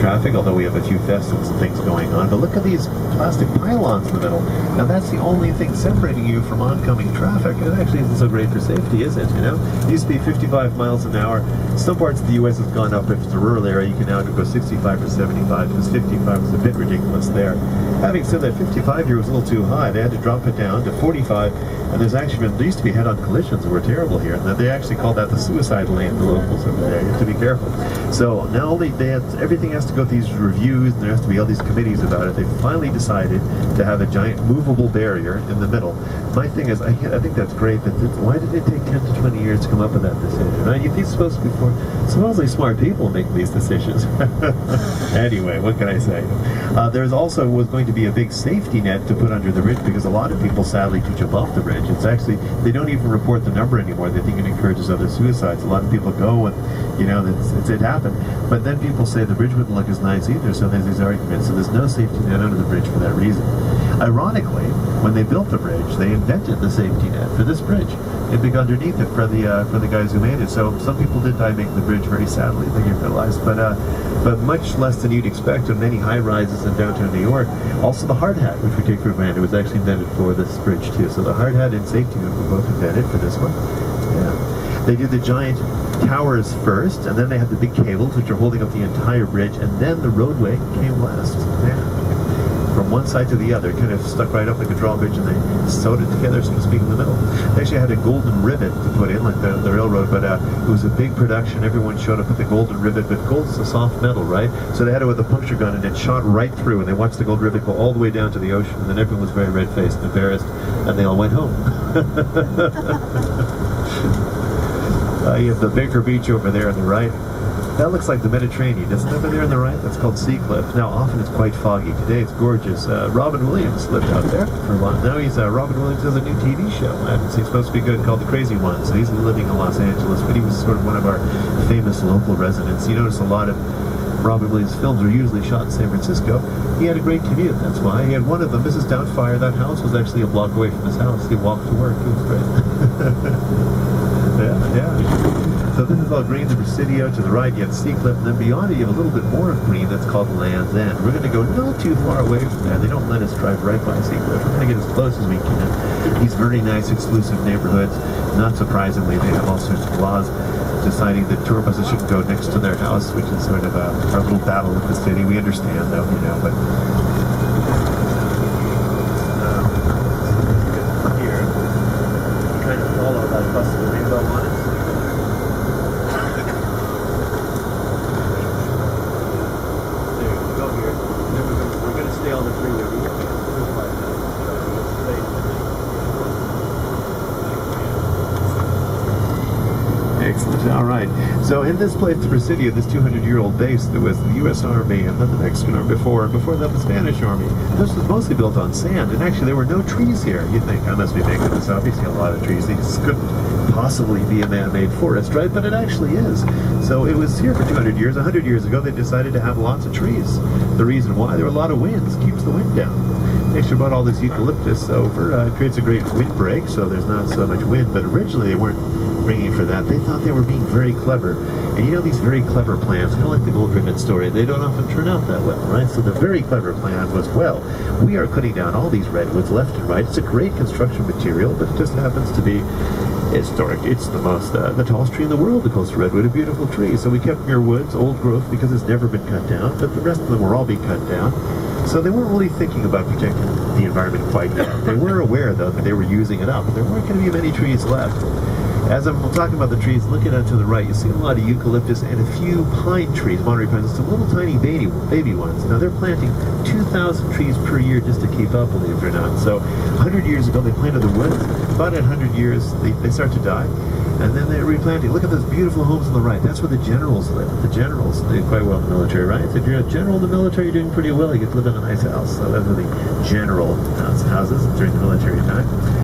traffic, although we have a few festivals and things going on. But look at these plastic pylons in the middle. Now that's the only thing separating you from oncoming traffic. It actually isn't so great for safety, is it? You know, it used to be 55 miles an hour. Some parts of the U.S. has gone up. If it's a rural area, you can now go 65 or 75, because 55 was a bit ridiculous there. Having said that, 55 here was a little too high. They had to drop it down to 45, and there's actually been, there used to be head-on collisions that were terrible here, and they actually called that the suicide lane, the locals over there. You have to be careful. So now everything has to go through these reviews, and there has to be all these committees about it. They finally decided to have a giant movable barrier in the middle. My thing is, I think that's great, but why did it take 10 to 20 years to come up with that decision? Right? You think it's supposed to be for supposedly smart people making these decisions. Anyway, what can I say? There's also was going to be a big safety net to put under the bridge, because a lot of people sadly do jump off the bridge. It's actually, they don't even report the number anymore. They think it encourages other suicides. A lot of people go and, you know, it happened. But then people say the bridge wouldn't look as nice either, so there's these arguments. So there's no safety net under the bridge for that reason. Ironically, when they built the bridge, they invented the safety net for this bridge. It big underneath it for the guys who made it. So some people did die making the bridge, very sadly, they didn't realize, but much less than you'd expect of many high rises in downtown New York. Also the hard hat, which we take for granted, was actually invented for this bridge too. So the hard hat and safety net were both invented for this one. Yeah. They did the giant towers first, and then they had the big cables which are holding up the entire bridge, and then the roadway came last. Yeah. From one side to the other, kind of stuck right up like a drawbridge, and they sewed it together, so to speak, in the middle. They actually had a golden ribbon to put in, like the railroad, but it was a big production. Everyone showed up with the golden ribbon, but gold's a soft metal, right? So they had it with a puncture gun, and it shot right through, and they watched the gold ribbon go all the way down to the ocean, and then everyone was very red-faced and embarrassed, and they all went home. You have the Baker Beach over there on the right. That looks like the Mediterranean, doesn't it, over there on the right? That's called Sea Cliff. Now, often it's quite foggy. Today it's gorgeous. Robin Williams lived out there for a while. Now Robin Williams has a new TV show. He's supposed to be good, called The Crazy Ones. So he's living in Los Angeles, but he was sort of one of our famous local residents. You notice a lot of Robin Williams films are usually shot in San Francisco. He had a great commute, that's why. He had one of them, Mrs. Doubtfire. That house was actually a block away from his house. He walked to work. It was great. Yeah. So this is all green, the Presidio. To the right, you have Sea Cliff, and then beyond it, you have a little bit more of green. That's called Land's End. We're going to go not too far away from there. They don't let us drive right by Sea Cliff. We're going to get as close as we can. These very nice, exclusive neighborhoods. Not surprisingly, they have all sorts of laws deciding that tour buses shouldn't go next to their house, which is sort of our little battle with the city. We understand, though, you know, but here, you kind of follow that bus with the rainbow on it. On the freeway. Excellent. All right. So in this place, the Presidio, this 200-year-old base that was the U.S. Army and then the Mexican Army before that the Spanish Army. This was mostly built on sand, and actually there were no trees here. You'd think, I must be making this up. You see a lot of trees. These couldn't possibly be a man-made forest, right? But it actually is. So it was here for 200 years. 100 years ago, they decided to have lots of trees. The reason why, there were a lot of winds. Keeps the wind down. They actually brought all this eucalyptus over. It creates a great windbreak, so there's not so much wind. But originally, they weren't bringing for that. They thought they were being very clever. And you know, these very clever plans, kind of like the gold ribbon story, they don't often turn out that well, right? So the very clever plan was, well, we are cutting down all these redwoods left and right. It's a great construction material, but it just happens to be historic. It's the tallest tree in the world, the coastal redwood, a beautiful tree. So we kept Muir Woods, old growth, because it's never been cut down, but the rest of them were all being cut down. So they weren't really thinking about protecting the environment quite yet. They were aware, though, that they were using it up, but there weren't going to be many trees left. As I'm talking about the trees, looking out to the right, you see a lot of eucalyptus and a few pine trees, Monterey pines, some little tiny baby ones. Now they're planting 2,000 trees per year just to keep up, believe it or not. So 100 years ago, they planted the woods. About 100 years, they start to die. And then they're replanting. Look at those beautiful homes on the right. That's where the generals live. The generals did quite well in the military, right? So if you're a general in the military, you're doing pretty well. You get to live in a nice house. So those are the general houses during the military time.